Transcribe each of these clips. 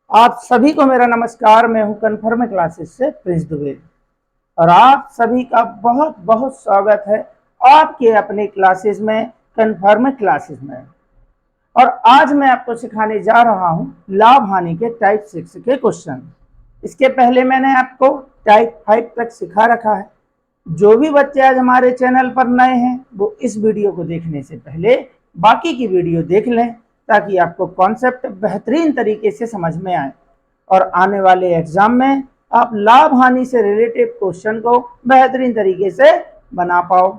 आप सभी को मेरा नमस्कार। मैं हूं कन्फर्म क्लासेस से प्रिंस दुबे और आप सभी का बहुत बहुत स्वागत है आपके अपने क्लासेस में, कन्फर्म क्लासेस में। और आज मैं आपको सिखाने जा रहा हूं लाभ हानि के टाइप 6 के क्वेश्चन। इसके पहले मैंने आपको टाइप 5 तक सिखा रखा है। जो भी बच्चे आज हमारे चैनल पर नए हैं वो इस वीडियो को देखने से पहले बाकी की वीडियो देख लें, ताकि आपको कॉन्सेप्ट बेहतरीन तरीके से समझ में आए और आने वाले एग्जाम में आप लाभ हानि से रिलेटेड क्वेश्चन को बेहतरीन तरीके से बना पाओ।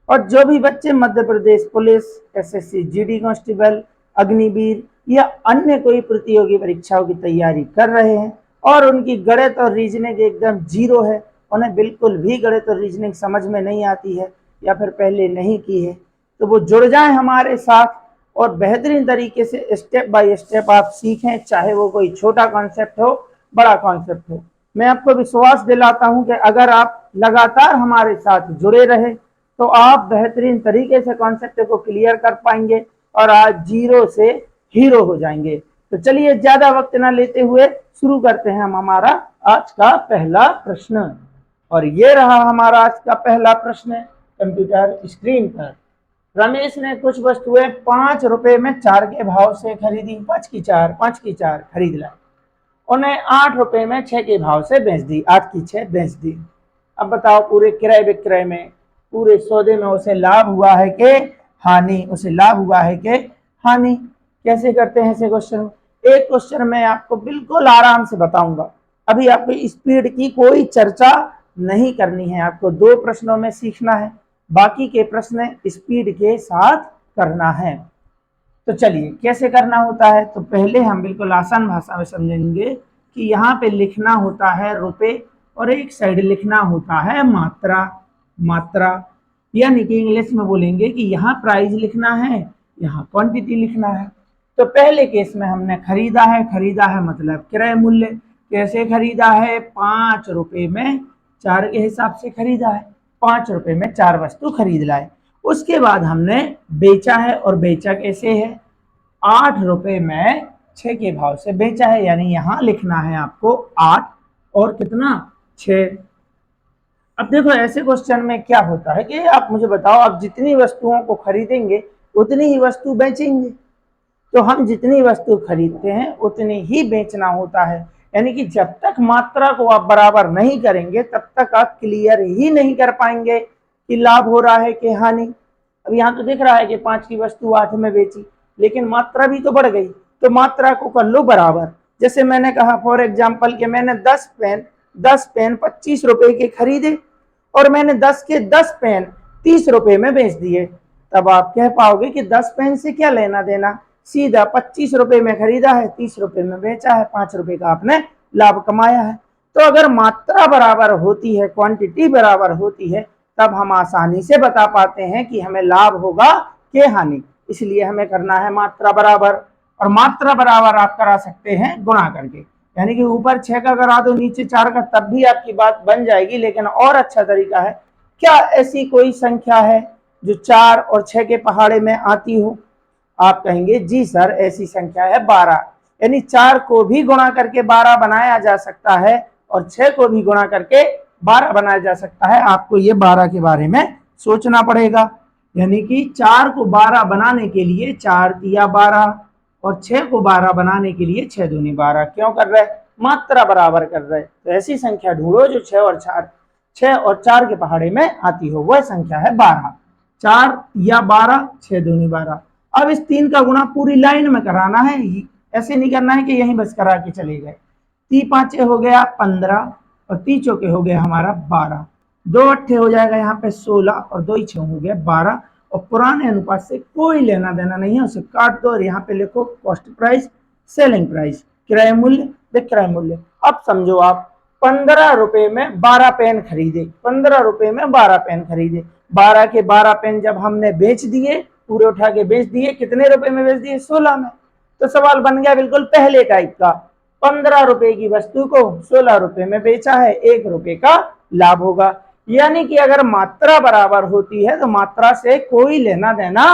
और जो भी बच्चे Madhya Pradesh police, SSC GD constable, Agniveer या अन्य कोई प्रतियोगी परीक्षाओं की तैयारी कर रहे हैं और उनकी गणित और रीजनिंग एकदम जीरो है, उन्हें बिल्कुल भी गणित और रीजनिंग समझ में नहीं आती है या फिर पहले नहीं की है, तो वो जुड़ जाएं हमारे साथ और बेहतरीन तरीके से स्टेप बाय स्टेप आप सीखें, चाहे वो कोई छोटा कॉन्सेप्ट हो, बड़ा कॉन्सेप्ट हो। मैं आपको विश्वास दिलाता हूं कि अगर आप लगातार हमारे साथ जुड़े रहे तो आप बेहतरीन तरीके से कॉन्सेप्ट को क्लियर कर पाएंगे और आज जीरो से हीरो हो जाएंगे। तो चलिए ज्यादा वक्त ना लेते हुए शुरू करते हैं हम हमारा आज का पहला प्रश्न। और ये रहा हमारा आज का पहला प्रश्न कंप्यूटर स्क्रीन पर। रमेश ने कुछ वस्तुएं 5 रुपए में 4 के भाव से खरीदी। 5 की 4 खरीद लाई। उन्हें 8 रुपए में 6 के भाव से बेच दी। 8 की 6 बेच दी। अब बताओ पूरे क्रय विक्रय में, पूरे सौदे में उसे लाभ हुआ है कि हानि? उसे लाभ हुआ है कि हानि? कैसे करते हैं ऐसे क्वेश्चन? एक क्वेश्चन मैं आपको बिल्कुल आराम से बताऊंगा। अभी आपको स्पीड की कोई चर्चा नहीं करनी है, आपको 2 प्रश्नों में सीखना है, बाकी के प्रश्न स्पीड के साथ करना है। तो चलिए कैसे करना होता है। तो पहले हम बिल्कुल आसान भाषा में समझेंगे कि यहाँ पे लिखना होता है रुपए और एक साइड लिखना होता है मात्रा। मात्रा यानी कि इंग्लिश में बोलेंगे कि यहाँ प्राइस लिखना है, यहाँ क्वांटिटी लिखना है। तो पहले केस में हमने खरीदा है, खरीदा है मतलब क्रय मूल्य। कैसे खरीदा है? 5 रुपए में 4 के हिसाब से खरीदा है। 5 रुपए में 4 वस्तु खरीद लाए। उसके बाद हमने बेचा है, और बेचा कैसे है? 8 रुपए में 6 के भाव से बेचा है, यानी यहां लिखना है आपको 8 और कितना? 6। अब देखो ऐसे क्वेश्चन में क्या होता है कि आप मुझे बताओ, आप जितनी वस्तुओं को खरीदेंगे उतनी ही वस्तु बेचेंगे। तो हम जितनी वस्तु खरीदते हैं उतनी ही बेचना होता है, यानी कि जब तक मात्रा को आप बराबर नहीं करेंगे तब तक आप क्लियर ही नहीं कर पाएंगे कि लाभ हो रहा है कि हानि। अब यहाँ तो दिख रहा है कि 5 की वस्तु 8 में बेची, लेकिन मात्रा भी तो बढ़ गई, तो मात्रा को कर लो बराबर। जैसे मैंने कहा फॉर एग्जाम्पल कि मैंने 10 पेन 25 रुपए के खरीदे और मैंने 10 के 10 पेन 30 रुपए में बेच दिए, तब आप कह पाओगे कि 10 पेन से क्या लेना देना, सीधा 25 रुपए में खरीदा है, 30 रुपए में बेचा है, 5 रुपए का आपने लाभ कमाया है। तो अगर मात्रा बराबर होती है, क्वांटिटी बराबर होती है, तब हम आसानी से बता पाते हैं कि हमें लाभ होगा कि हानि। इसलिए हमें करना है मात्रा बराबर। और मात्रा बराबर आप करा सकते हैं गुणा करके, यानी कि ऊपर 6 का करा दो, नीचे 4 का, तब भी आपकी बात बन जाएगी। लेकिन और अच्छा तरीका है, क्या ऐसी कोई संख्या है जो 4 और 6 के पहाड़े में आती हो? आप कहेंगे जी सर ऐसी संख्या है 12, यानी 4 को भी गुणा करके 12 बनाया जा सकता है और 6 को भी गुणा करके 12 बनाया जा सकता है। आपको ये 12 के बारे में सोचना पड़ेगा, यानी कि 4 को 12 बनाने के लिए 4 दिया 12 और 6 को 12 बनाने के लिए 6 दूनी 12। क्यों कर रहे? मात्रा बराबर कर रहे। तो ऐसी संख्या ढूंढो जो 6 और 4 के पहाड़े में आती हो, वह संख्या है 12। 4 या 12, 6 दूनी 12। अब इस 3 का गुणा पूरी लाइन में कराना है, ऐसे नहीं करना है कि यहीं बस करा के चले गए। 3 5 हो गया 15 और 3 चौके हो गया हमारा 12। 2 अट्ठे हो जाएगा यहाँ पे 16 और 2 6 हो गया 12। और पुराने अनुपात से कोई लेना देना नहीं है, उसे काट दो और यहाँ पे लिखो कॉस्ट प्राइस, सेलिंग प्राइस, क्रय मूल्य, विक्रय मूल्य। अब समझो आप 15 रुपए में 12 पेन खरीदे, 15 रुपए में 12 पेन खरीदे। 12 के 12 पेन जब हमने बेच दिए, पूरे उठा के बेच दिए, कितने रुपए में बेच दिए? 16 में। तो सवाल बन गया बिल्कुल पहले टाइप का। 15 रुपए की वस्तु को 16 रुपए में बेचा है, 1 रुपए का लाभ होगा। यानी कि अगर मात्रा बराबर होती है तो मात्रा से कोई लेना देना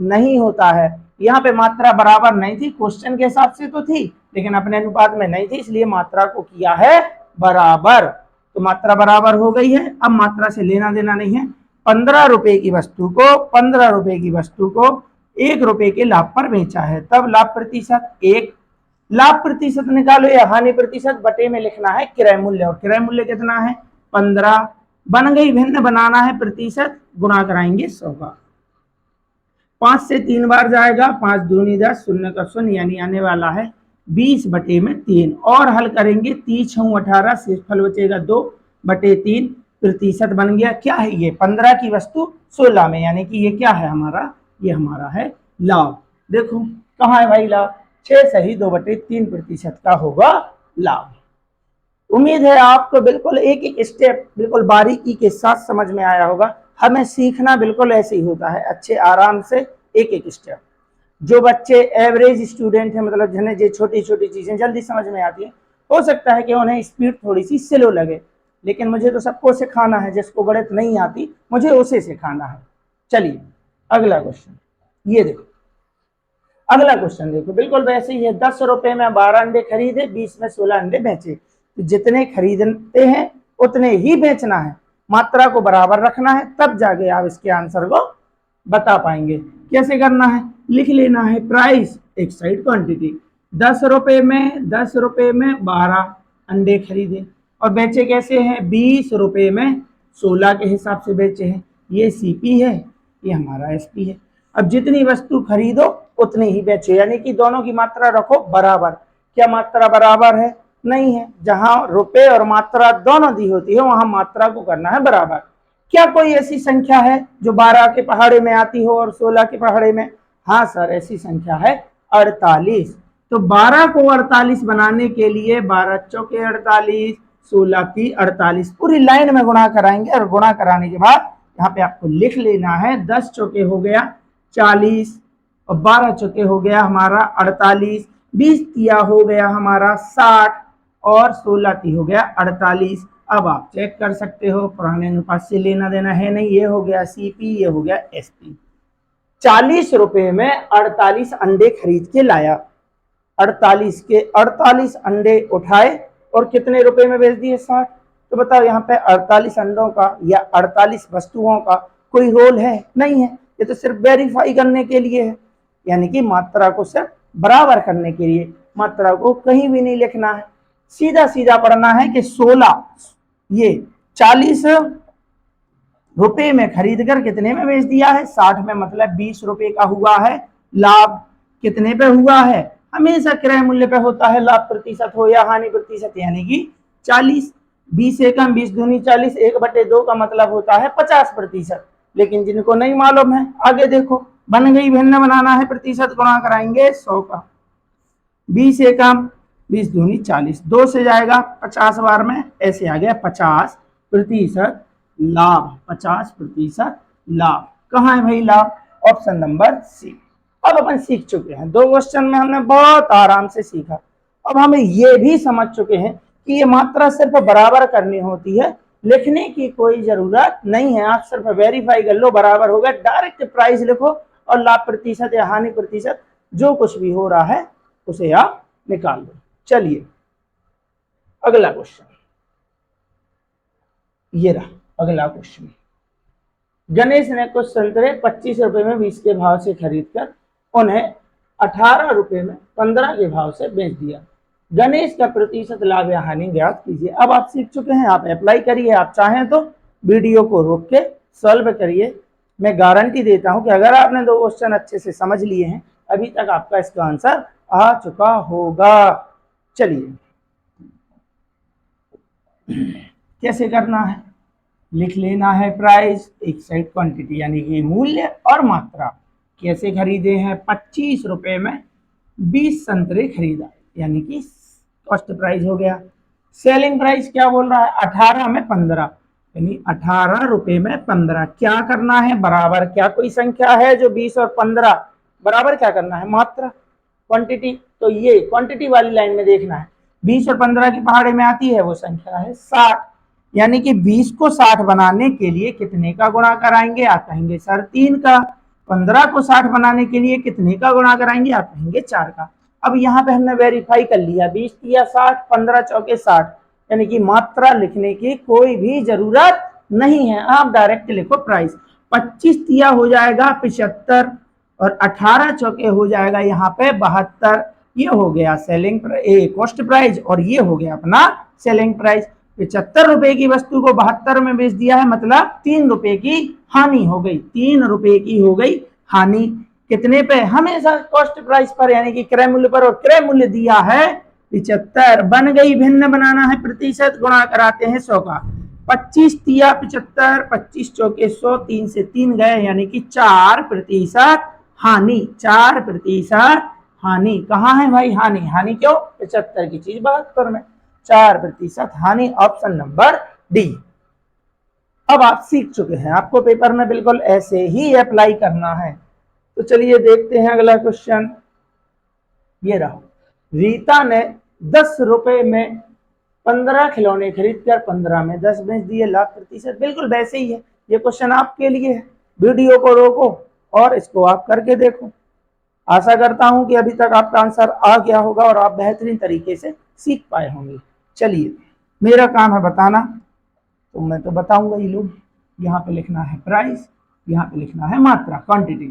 नहीं होता है। यहाँ पे मात्रा बराबर नहीं थी, क्वेश्चन के हिसाब से तो थी लेकिन अपने अनुपात में नहीं थी, इसलिए मात्रा को किया है बराबर। तो मात्रा बराबर हो गई है। अब मात्रा से लेना देना नहीं है। 15 रुपए की वस्तु को 15 रुपए की वस्तु को 1 रुपए के लाभ पर बेचा है, तब लाभ प्रतिशत 1। लाभ प्रतिशत निकालो या हानि प्रतिशत, बटे में लिखना है किराया मूल्य, और किराया मूल्य कितना है 15। बन गई भिन्न, बनाना है प्रतिशत, गुणा कराएंगे 100 का। 5 से 3 बार जाएगा, 5 दूनी 10, शून्य का शून्य, यानी आने वाला है 20 बटे में 3। और हल करेंगे 30 6 18, शेष फल बचेगा 2 बटे 3। प्रतिशत बन गया। क्या है ये 15 की वस्तु 16 में, यानी कि ये क्या है हमारा, ये हमारा है लाभ। देखो कहाँ है भाई लाभ, 6 सही 2 बटे 3 प्रतिशत का होगा लाभ। उम्मीद है आपको बिल्कुल एक एक स्टेप बिल्कुल बारीकी के साथ समझ में आया होगा। हमें सीखना बिल्कुल ऐसे ही होता है, अच्छे आराम से एक एक स्टेप। जो बच्चे एवरेज स्टूडेंट हैं, मतलब जिन्हें जो छोटी छोटी चीजें जल्दी समझ में आती है, हो सकता है कि उन्हें स्पीड थोड़ी सी स्लो लगे, लेकिन मुझे तो सबको सिखाना है। जिसको गणित नहीं आती मुझे उसे सिखाना है। चलिए अगला क्वेश्चन, ये देखो अगला क्वेश्चन देखो, बिल्कुल वैसे ही है। 10 रुपए में 12 अंडे खरीदे, 20 में 16 अंडे बेचे। तो जितने खरीदते हैं उतने ही बेचना है, मात्रा को बराबर रखना है, तब जाके आप इसके आंसर को बता पाएंगे। कैसे करना है, लिख लेना है प्राइस एक साइड क्वांटिटी। 10 रुपए में 12 अंडे खरीदे और बेचे कैसे हैं, 20 रुपए में 16 के हिसाब से बेचे हैं। ये सीपी है, ये हमारा एसपी है। अब जितनी वस्तु खरीदो उतनी ही बेचो, यानी कि दोनों की मात्रा रखो बराबर। क्या मात्रा बराबर है, नहीं है। जहां रुपए और मात्रा दोनों दी होती है वहां मात्रा को करना है बराबर। क्या कोई ऐसी संख्या है जो 12 के पहाड़े में आती हो और 16 के पहाड़े में, हाँ सर ऐसी संख्या है 48। तो 12 को 48 बनाने के लिए 12 चौके 48, 16 की 48, पूरी लाइन में गुणा कराएंगे। और गुणा कराने के बाद यहाँ पे आपको लिख लेना है 10 चौके हो गया 40 और 12 चौके हो गया हमारा 48, 20 तिया हो गया हमारा 60 और 16 ती हो गया 48। अब आप चेक कर सकते हो, पुराने अनुपात से लेना देना है नहीं। ये हो गया सीपी, ये हो गया एसपी। 40 रुपए में 48 अंडे खरीद के लाया, 48 के 48 अंडे उठाए और कितने रुपए में बेच दिए, 60। तो बताओ यहाँ पे 48 अंडों का या 48 वस्तुओं का कोई रोल है, नहीं है। ये तो सिर्फ वेरीफाई करने के लिए है, यानी कि मात्रा को सिर्फ बराबर करने के लिए। मात्रा को कहीं भी नहीं लिखना है, सीधा सीधा पढ़ना है कि 16 ये 40 रुपए में खरीद कर कितने में बेच दिया है, 60 में, मतलब 20 रुपए का हुआ है लाभ। कितने पे हुआ है, हमेशा क्रय मूल्य पे होता है लाभ प्रतिशत हो या हानि प्रतिशत, यानी कि 40। 20 एकम 20 दूनी 40, 1/2 का मतलब होता है 50%। लेकिन जिनको नहीं मालूम है आगे देखो, बन गई भिन्न, बनाना है प्रतिशत, गुणा कराएंगे 100 का। 20 एकम 20 दूनी 40, 2 से जाएगा 50 बार में, ऐसे आ गया 50% लाभ। 50% लाभ कहाँ है भाई लाभ, ऑप्शन नंबर सी। अब अपन सीख चुके हैं, 2 क्वेश्चन में हमने बहुत आराम से सीखा। अब हमें ये भी समझ चुके हैं कि ये मात्रा सिर्फ बराबर करनी होती है, लिखने की कोई जरूरत नहीं है। आप सिर्फ वेरीफाई कर लो, बराबर होगा, डायरेक्ट प्राइस लिखो और लाभ प्रतिशत या हानि प्रतिशत जो कुछ भी हो रहा है उसे आप निकाल दो। चलिए अगला क्वेश्चन, ये रहा अगला क्वेश्चन। गणेश ने कुछ संतरे 25 रुपए में 20 के भाव से खरीदकर उन्हें 18 रुपए में 15 के भाव से बेच दिया। गणेश का प्रतिशत लाभ या हानि ज्ञात कीजिए। अब आप सीख चुके हैं, आप अप्लाई करिए। आप चाहें तो वीडियो को रोक के सॉल्व करिए। मैं गारंटी देता हूं कि अगर आपने 2 क्वेश्चन अच्छे से समझ लिए हैं, अभी तक आपका इसका आंसर आ चुका होगा। चलिए कैसे करना है, लिख लेना है प्राइस एक साइड क्वांटिटी, यानी कि मूल्य और मात्रा। कैसे खरीदे हैं, 25 रुपए में 20 संतरे खरीदा, यानी कि कॉस्ट प्राइस हो गया। सेलिंग प्राइस क्या बोल रहा है, 18 में 15, यानी 18 रुपए में 15। क्या करना है बराबर, क्या कोई संख्या है जो 20 और 15 बराबर, क्या करना है मात्रा क्वांटिटी। तो ये क्वांटिटी वाली लाइन में देखना है, 20 और 15 की पहाड़े में आती है वो संख्या है 60, यानी कि 20 को 60 बनाने के लिए कितने का गुणा कराएंगे, आप कहेंगे सर 3 का। 15 को 60 बनाने के लिए कितने का गुणा कराएंगे? आप कहेंगे 4 का। अब यहाँ पे हमने वेरीफाई कर लिया, 20 तिया 60, 15 चौके 60, यानी कि मात्रा लिखने की कोई भी जरूरत नहीं है, आप डायरेक्ट लिखो प्राइस। 25 तिया हो जाएगा 75 और 18 चौके हो जाएगा यहाँ पे 72। ये हो गया सेलिंग कॉस्ट प्राइस और ये हो गया अपना सेलिंग प्राइस। 75 रुपए की वस्तु को 72 में बेच दिया है, मतलब 3 रुपए की हानि हो गई, 3 रुपए की हो गई हानि। कितने पे? हमेशा कॉस्ट प्राइस पर, यानी कि क्रय मूल्य पर, और क्रय मूल्य दिया है 75। बन गई भिन्न, बनाना है प्रतिशत, गुणा कराते हैं 100 का। 25 तिया 75, 25 चौके 100, 3 से 3 गए, यानी कि 4% हानि, 4% हानि। कहाँ है भाई हानि? हानि क्यों? 75 की चीज 72 में, 4% हानि, ऑप्शन नंबर डी। अब आप सीख चुके हैं, आपको पेपर में बिल्कुल ऐसे ही अप्लाई करना है। तो चलिए देखते हैं अगला क्वेश्चन। ये रहा, रीता ने 10 रुपए में 15 खिलौने खरीद कर 15 में 10 बेच दिए, लाभ प्रतिशत। बिल्कुल वैसे ही है, ये क्वेश्चन आपके लिए है। वीडियो को रोको और इसको आप करके देखो। आशा करता हूं कि अभी तक आपका आंसर आ गया होगा और आप बेहतरीन तरीके से सीख पाए होंगे। चलिए, मेरा काम है बताना, तो मैं तो बताऊंगा ही। लोग यहाँ पे लिखना है प्राइस, यहाँ पे लिखना है मात्रा, क्वांटिटी।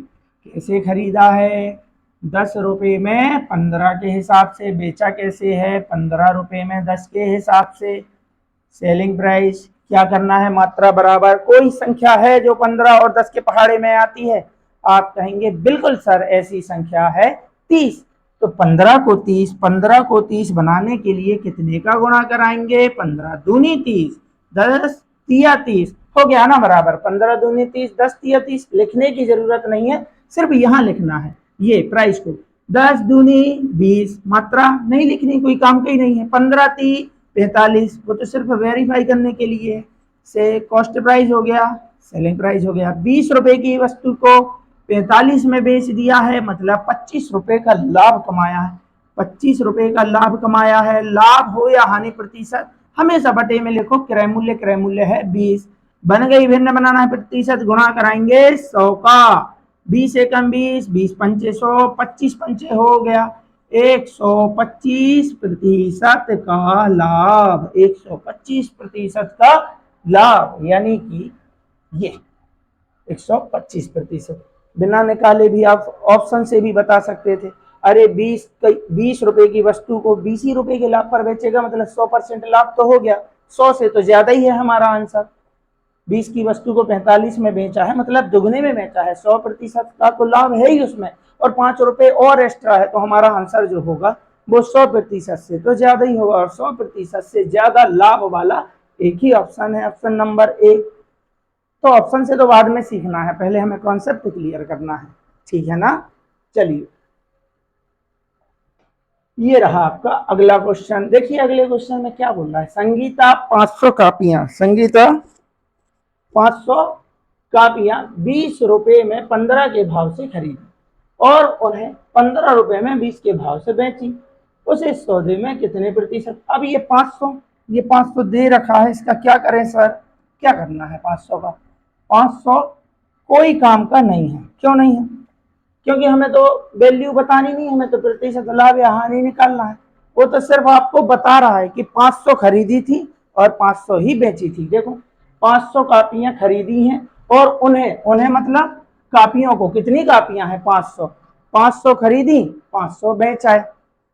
कैसे खरीदा है? 10 रुपए में 15 के हिसाब से। बेचा कैसे है? 15 रुपए में 10 के हिसाब से। सेलिंग प्राइस क्या करना है? मात्रा बराबर कोई संख्या है जो 15 और 10 के पहाड़े में आती है? आप कहेंगे बिल्कुल सर, ऐसी संख्या है 30। तो 15 को 30, 15 को 30 बनाने के लिए कितने का गुणा कराएंगे? 15 दूनी 30, 10 तिया 30, हो गया ना बराबर। 15 दूनी 30, 10 तिया 30। लिखने की जरूरत नहीं है, सिर्फ यहाँ लिखना है ये प्राइस को। 10 दूनी 20, मात्रा नहीं लिखनी, कोई काम का ही नहीं है। 15 ती 45, वो तो सिर्फ वेरीफाई करने के लिए से। कॉस्ट प्राइस हो गया, सेलिंग प्राइस हो गया। 20 रुपए की वस्तु को 45 में बेच दिया है, मतलब 25 रुपए का लाभ कमाया है। 25 रुपए का लाभ कमाया है। लाभ हो या हानि प्रतिशत, हमेशा बटे में लिखो क्रय मूल्य, क्रय मूल्य है 20। बन गई भिन्न, बनाना है प्रतिशत, गुणा कराएंगे 100 का। 20 एकम 20, 20 पंचे 100, 25 पंचे हो गया 125% का लाभ, 125% का लाभ, यानी कि ये 125%। बिना निकाले भी आप ऑप्शन से भी बता सकते थे। अरे 20 रुपए की वस्तु को 20 ही रुपए के लाभ पर बेचेगा, मतलब 100% लाभ तो हो गया। 100 से तो ज्यादा ही है हमारा आंसर। 20 की वस्तु को 45 में बेचा है, मतलब दुगने में बेचा है, 100% का तो लाभ है ही उसमें, और 5 रुपए और एक्स्ट्रा है, तो हमारा आंसर जो होगा वो 100% से तो ज्यादा ही होगा, और 100% से ज्यादा लाभ वाला एक ही ऑप्शन है, ऑप्शन नंबर ए। तो ऑप्शन से तो बाद में सीखना है, पहले हमें कॉन्सेप्ट क्लियर करना है, ठीक है ना। चलिए, ये रहा आपका अगला क्वेश्चन। देखिए अगले क्वेश्चन में क्या बोल रहा है। संगीता 500 कापियां, संगीता 500 कापियां 20 रुपए में 15 के भाव से खरीदी और उन्हें 15 रुपए में 20 के भाव से बेची। उसे सौदे में कितने प्रतिशत? अब ये 500 दे रखा है, इसका क्या करें सर? क्या करना है 500 का? 500 कोई काम का नहीं है। क्यों नहीं है? क्योंकि हमें तो वैल्यू बतानी नहीं, हमें तो प्रतिशत लाभ या हानि निकालना है। वो तो सिर्फ आपको बता रहा है कि 500 खरीदी थी और 500 ही बेची थी। देखो 500 कापियां खरीदी हैं और उन्हें मतलब कापियों को, कितनी कापियां हैं? 500 खरीदी, 500 बेचाए।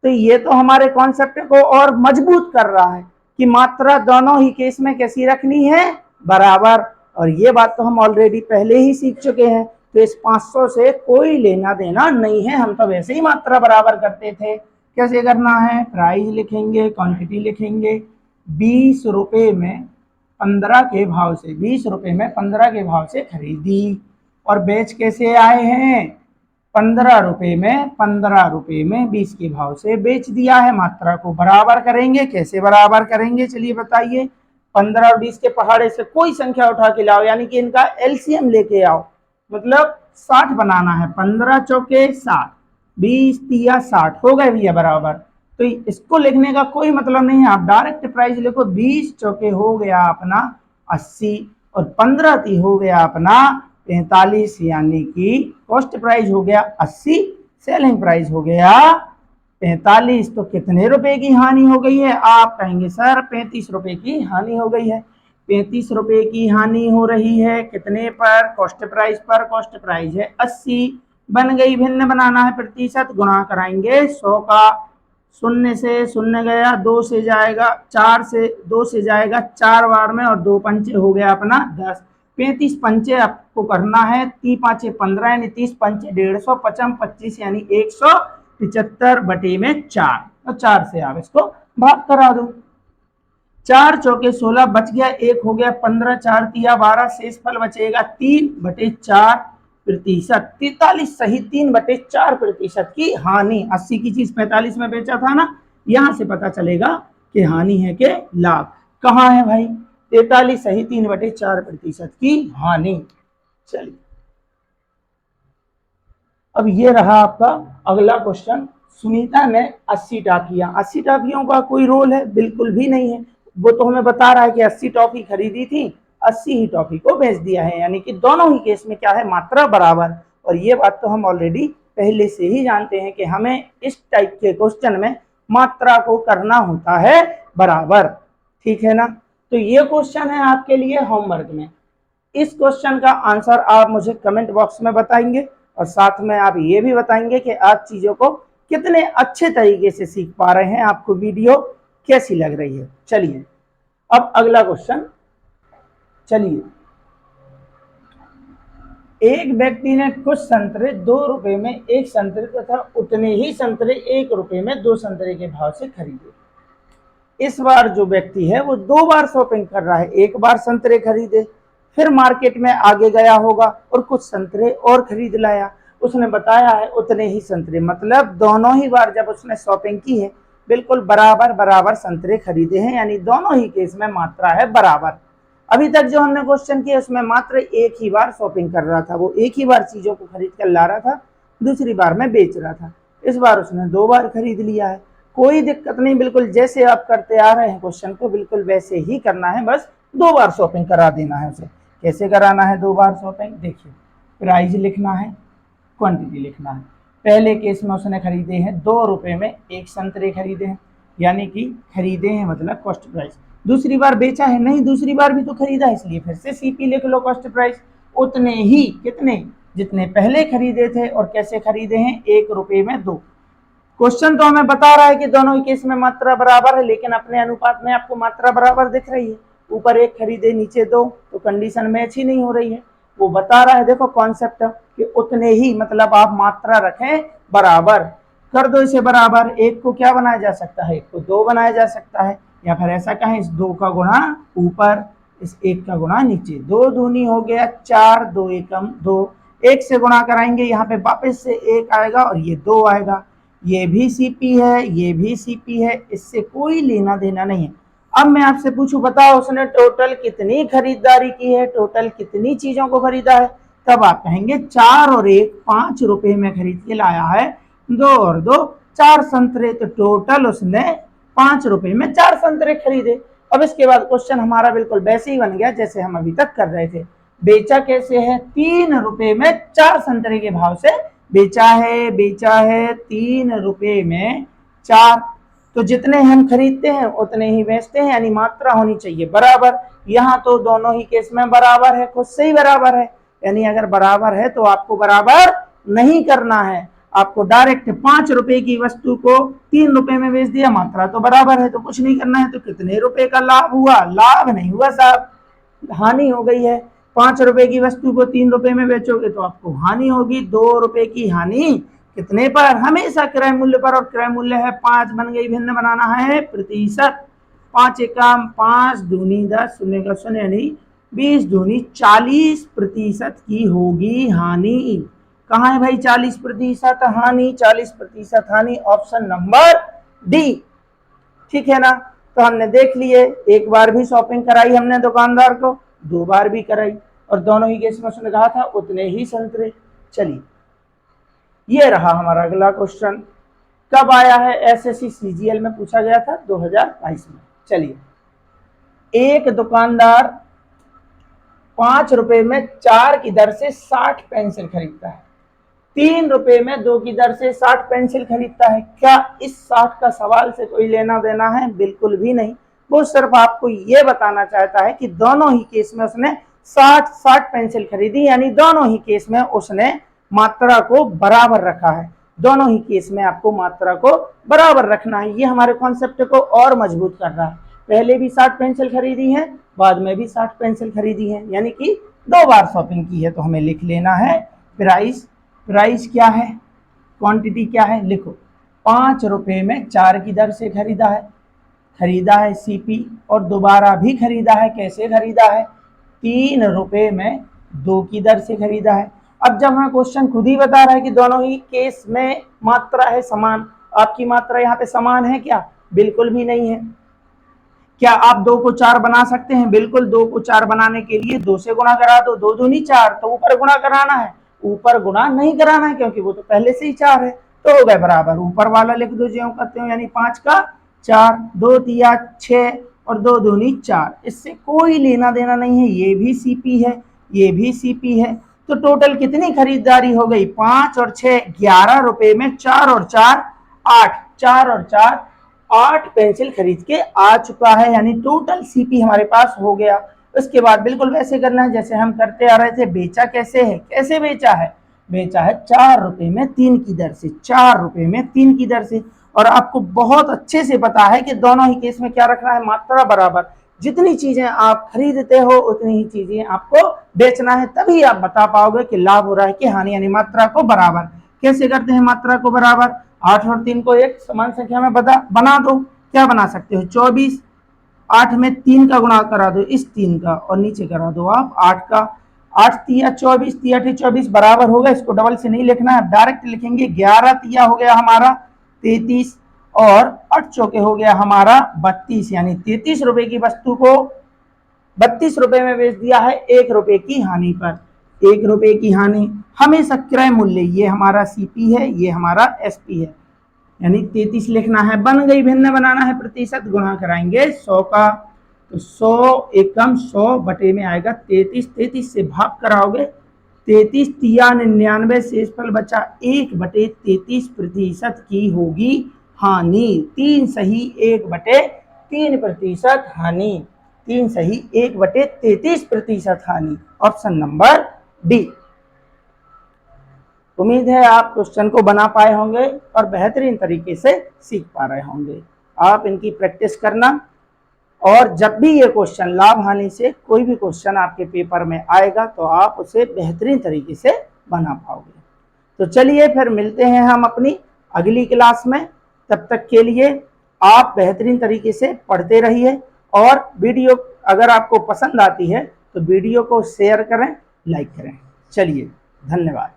तो ये तो हमारे कॉन्सेप्ट को और मजबूत कर रहा है कि मात्रा दोनों ही केस में कैसी रखनी है? बराबर। और ये बात तो हम ऑलरेडी पहले ही सीख चुके हैं। तो इस 500 से कोई लेना देना नहीं है, हम तो वैसे ही मात्रा बराबर करते थे। कैसे करना है? प्राइस लिखेंगे, क्वांटिटी लिखेंगे। 20 रुपए में 15 के भाव से, 20 रुपए में 15 के भाव से खरीदी और बेच कैसे आए हैं? 15 रुपए में 15 रुपए में 20 के भाव से बेच दिया है। मात्रा को बराबर करेंगे। कैसे बराबर करेंगे चलिए बताइए। 15 और 20 के पहाड़े से कोई संख्या उठा के लाओ, यानी कि इनका एलसीएम लेके आओ, मतलब 60 बनाना है। 15 चौके 60, 20 तिया 60 हो गए भैया बराबर। तो इसको लिखने का कोई मतलब नहीं है, आप डायरेक्ट प्राइस लिखो। 20 चौके हो गया अपना 80 और 15 ती हो गया अपना 45 यानी कि कॉस्ट प्राइस हो गया 80, सेलिंग प्राइस हो गया 45। तो कितने रुपए की हानि हो गई है? आप कहेंगे सर 35 रुपए की हानि हो गई है। 35 रुपए की हानि हो रही है कितने पर? कॉस्ट प्राइस पर। कॉस्ट प्राइस है 80, बन गई भिन्न बनाना है प्रतिशत, गुणा कराएंगे 100 का, शून्य से शून्य गया, 2 से जाएगा, 4 से 2 से जाएगा 4 बार में, और 2 पंचे हो गया अपना 10। 35 पंचे आपको करना है, 3 पाँचे 15 यानी 30 पंचे 150, 55 25 यानी 175 बटे में 4, और 4 से आप इसको भाग करा दो। 4 चौके 16 बच गया, 1 हो गया 15, 4 तिया 12, शेष फल बचेगा 3 बटे 4 प्रतिशत। 43 सही 3 बटे 4 प्रतिशत की हानि। 80 की चीज 45 में बेचा था ना, यहां से पता चलेगा कि हानि है कि लाभ। कहाँ है भाई? 43 सही 3 बटे 4 प्रतिशत की हानि। चलिए अब ये रहा आपका अगला क्वेश्चन। सुनीता ने 80 टॉफियां, 80 टॉफियों का कोई रोल है? बिल्कुल भी नहीं है। वो तो हमें बता रहा है कि 80 टॉफी खरीदी थी, 80 ही टॉफी को बेच दिया है, यानी कि दोनों ही केस में क्या है? मात्रा बराबर। और ये बात तो हम ऑलरेडी पहले से ही जानते हैं कि हमें इस टाइप के क्वेश्चन में मात्रा को करना होता है बराबर। ठीक है ना? तो ये क्वेश्चन है आपके लिए होमवर्क में। इस क्वेश्चन का आंसर आप मुझे कमेंट बॉक्स में बताएंगे, और साथ में आप ये भी बताएंगे कि आप चीजों को कितने अच्छे तरीके से सीख पा रहे हैं, आपको वीडियो कैसी लग रही है। चलिए अब अगला क्वेश्चन। चलिए, एक व्यक्ति ने कुछ संतरे 2 रुपए में एक संतरे तथा उतने ही संतरे 1 रुपए में 2 संतरे के भाव से खरीदे। इस बार जो व्यक्ति है वो 2 बार शॉपिंग कर रहा है। एक बार संतरे खरीदे, फिर मार्केट में आगे गया होगा और कुछ संतरे और खरीद लाया। उसने बताया है उतने ही संतरे, मतलब दोनों ही बार जब उसने शॉपिंग की है बिल्कुल बराबर बराबर संतरे खरीदे हैं, यानी दोनों ही केस में मात्रा है बराबर। अभी तक जो हमने क्वेश्चन किया उसमें मात्र एक ही बार शॉपिंग कर रहा था, वो एक ही बार चीजों को खरीद कर ला रहा था, दूसरी बार में बेच रहा था। इस बार उसने 2 बार खरीद लिया है। कोई दिक्कत नहीं, बिल्कुल जैसे आप करते आ रहे हैं क्वेश्चन को बिल्कुल वैसे ही करना है, बस 2 बार शॉपिंग करा देना है उसे। कैसे कराना है 2 बार शॉपिंग? देखिए, प्राइस लिखना है, क्वांटिटी लिखना है। पहले केस में उसने खरीदे हैं 2 रुपए में एक संतरे खरीदे हैं, यानी कि खरीदे हैं मतलब कॉस्ट प्राइस। दूसरी बार बेचा है नहीं, दूसरी बार भी तो खरीदा है, इसलिए फिर से सीपी लिख लो, कॉस्ट प्राइस। उतने ही कितने? जितने पहले खरीदे थे। और कैसे खरीदे हैं? 1 रुपए में 2। क्वेश्चन तो हमें बता रहा है कि दोनों ही केस में मात्रा बराबर है, लेकिन अपने अनुपात में आपको मात्रा बराबर दिख रही है। ऊपर 1 खरीदे नीचे 2, तो कंडीशन मैच ही नहीं हो रही है। वो बता रहा है, देखो कॉन्सेप्ट कि उतने ही मतलब आप मात्रा रखें बराबर, कर दो इसे बराबर। 1 को क्या बनाया जा सकता है? 1 को 2 बनाया जा सकता है, या फिर ऐसा कहें इस 2 का गुणा ऊपर, इस 1 का गुणा नीचे। 2 दूनी हो गया 4, 2 एकम 2। 1 से गुणा कराएंगे, यहाँ पे वापस से 1 आएगा और ये 2 आएगा। ये भी सीपी है, ये भी सीपी है, इससे कोई लेना देना नहीं है। अब मैं आपसे पूछूं, बताओ उसने टोटल कितनी खरीदारी की है, टोटल कितनी चीजों को खरीदा है? तब आप कहेंगे 4 और 1 5 रुपए में खरीद के लाया है, 2 और 2 4 संतरे। तो टोटल उसने 5 रुपए में 4 संतरे खरीदे। अब इसके बाद क्वेश्चन हमारा बिल्कुल वैसे ही बन गया जैसे हम अभी तक कर रहे थे। बेचा कैसे है? 3 रुपए में 4 संतरे के भाव से बेचा है 3 रुपए में 4। तो जितने हम खरीदते हैं उतने ही बेचते हैं, यानी मात्रा होनी चाहिए बराबर। यहाँ तो दोनों ही केस में बराबर है, खुद से ही बराबर है, यानी अगर बराबर है तो आपको बराबर नहीं करना है, आपको डायरेक्ट 5 रुपए की वस्तु को 3 रुपए में बेच दिया, मात्रा तो बराबर है, तो कुछ नहीं करना है। तो कितने रुपए का लाभ हुआ? लाभ नहीं हुआ साहब, हानि हो गई है। 5 रुपए की वस्तु को 3 रुपए में बेचोगे तो आपको हानि होगी, 2 रुपए की हानि। कितने पर? हमेशा क्रय मूल्य पर, और क्रय मूल्य है 5, बन गई भिन्न बनाना है प्रतिशत। 5 एकम 5, दूनी 10, शून्य का शून्य यानी 20 दूनी 40 प्रतिशत की होगी हानि। कहाँ है भाई 40% हानि? 40% हानि ऑप्शन नंबर डी। ठीक है ना? तो हमने देख लिए, एक बार भी शॉपिंग कराई हमने दुकानदार को, 2 बार भी कराई, और दोनों ही केस में उसने कहा था उतने ही संतरे। चलिए, ये रहा हमारा अगला क्वेश्चन। कब आया है? एसएससी सीजीएल में पूछा गया था 2022 में। चलिए, एक दुकानदार 5 रुपए में 4 की दर से 60 पेंसिल खरीदता है, 3 रुपए में 2 की दर से 60 पेंसिल खरीदता है। क्या इस 60 का सवाल से कोई लेना देना है? बिल्कुल भी नहीं। वो सिर्फ आपको ये बताना चाहता है कि दोनों ही केस में उसने 60 पेंसिल खरीदी, यानी दोनों ही केस में उसने मात्रा को बराबर रखा है। दोनों ही केस में आपको मात्रा को बराबर रखना है। ये हमारे कॉन्सेप्ट को और मजबूत कर रहा है। पहले भी 60 पेंसिल खरीदी है, बाद में भी 60 पेंसिल खरीदी है, यानी कि 2 बार शॉपिंग की है। तो हमें लिख लेना है प्राइस। प्राइस क्या है, क्वांटिटी क्या है, लिखो। 5 रुपए में 4 की दर से खरीदा है सीपी, और दोबारा भी खरीदा है। कैसे खरीदा है? 3 रुपए में 2 की दर से खरीदा है। अब जब हमें क्वेश्चन खुद ही बता रहा है कि दोनों ही केस में मात्रा है समान, आपकी मात्रा यहाँ पे समान है क्या? बिल्कुल भी नहीं है। क्या आप 2 को 4 बना सकते हैं? बिल्कुल। 2 को 4 बनाने के लिए 2 से गुणा करा दो, 2 दूनी 4, तो ऊपर गुणा कराना है। ऊपर गुणा नहीं कराना है क्योंकि वो तो पहले से ही 4 है, तो हो गए बराबर। ऊपर वाला लिख दो ज्यों करते हो, यानी 5 का 4, 2 तिया 6 और 2 दूनी 4। इससे कोई लेना देना नहीं है। ये भी सीपी है, ये भी सीपी है। तो टोटल कितनी खरीदारी हो गई? 5 और 6 11 रुपए में 4 और 4 8, 4 और 4 8 पेंसिल खरीद के आ चुका है, यानी टोटल सीपी हमारे पास हो गया। उसके बाद बिल्कुल वैसे करना है जैसे हम करते आ रहे थे। बेचा कैसे है? कैसे बेचा है? बेचा है 4 रुपए में 3 की दर से, 4 रुपए में 3 की दर से। और आपको बहुत अच्छे से पता है कि दोनों ही केस में क्या रखना है? मात्रा बराबर। जितनी चीजें आप खरीदते हो उतनी ही चीजें आपको बेचना है, तभी आप बता पाओगे कि लाभ हो रहा है कि हानि, यानी मात्रा को बराबर। कैसे करते हैं मात्रा को बराबर? 8 और 3 को एक समान संख्या में बना दो। क्या बना सकते हो? 24। 8 में 3 का गुणा करा दो इस 3 का, और नीचे करा दो आप 8 का। 8 तिया 24, तिया 24 बराबर होगा। इसको डबल से नहीं लिखना है, डायरेक्ट लिखेंगे। 11 तिया हो गया हमारा 33, और 8 चौके हो गया हमारा 32, यानी 33 रुपए की वस्तु को 32 रुपए में बेच दिया है 1 रुपए की हानि पर। 1 रुपए की हानि। हमेशा क्रय मूल्य, ये हमारा सीपी है, ये हमारा एसपी है, यानी 33 लिखना है। बन गई। भिन्न बनाना है, प्रतिशत गुणा कराएंगे 100 का, तो 100 एकम 100 बटे में आएगा 33। 33 से भाग कराओगे, 33 तिया 99, शेषफल बचा 1 बटे 33 प्रतिशत की होगी हानि। 3 सही 1 बटे 3 प्रतिशत हानि। 3 सही 1 बटे 33 प्रतिशत हानि। Option number D. उम्मीद है आप क्वेश्चन को बना पाए होंगे और बेहतरीन तरीके से सीख पा रहे होंगे। आप इनकी प्रैक्टिस करना, और जब भी ये क्वेश्चन लाभ हानि से कोई भी क्वेश्चन आपके पेपर में आएगा तो आप उसे बेहतरीन तरीके से बना पाओगे। तो चलिए फिर मिलते हैं हम अपनी अगली क्लास में। तब तक के लिए आप बेहतरीन तरीके से पढ़ते रहिए, और वीडियो अगर आपको पसंद आती है तो वीडियो को शेयर करें, लाइक करें। चलिए, धन्यवाद।